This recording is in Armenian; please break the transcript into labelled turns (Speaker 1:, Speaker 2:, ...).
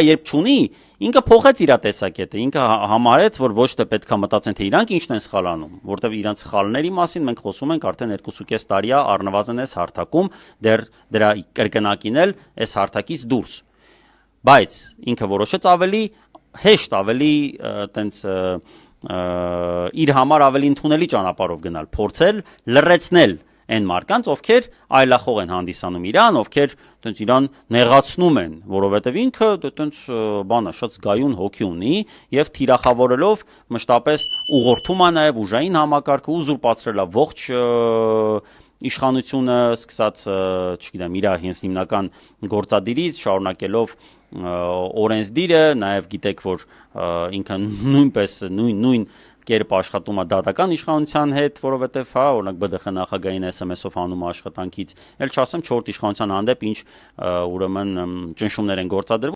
Speaker 1: Երբ չունի, ինքը փոխեց իր տեսակետը, ինքը համարեց, որ ոչ թե պետք է մտածեն, թե իրանք ինչն են սխալ անում, որտեղ իրանք սխալների մասին մենք խոսում ենք արդեն 2.5 տարի է առնվազն այս հարթակում, դեռ դրա կրկնակին էլ այս հարթակից դուրս։ Բայց ինքը որոշեց ավելի հեշտ, ավելի տենց իր համար ավելի ընդունելի ճանապարհով գնալ, փորձել լրացնել այն մարդկանց, ովքեր այլախոհ են հանդիսանում իրան, ովքեր տենց իրան նեղացնում են, որովհետև ինքը տենց բանը շատ զգայուն հոգի ունի եւ թիրախավորելով մշտապես ուղղորդում է նաեւ ուժային համակարգը, ուզուրպացրել է ողջ իշխանությունը, սկսած, չգիտեմ, իր հենց հիմնական գործադիրից, շարունակելով օրենսդիրը, նաեւ գիտեք, որ ինքը նույնպես նույն կերպ աշխատում է դատական իշխանության հետ, որովհետև օրինակ ԲԴԽ նախագահին SMS-ով հանում աշխատանքից, ել չասեմ 4-րդ իշխանության հանդեպ ինչ ուրեմն ճնշումներ են գործադրվում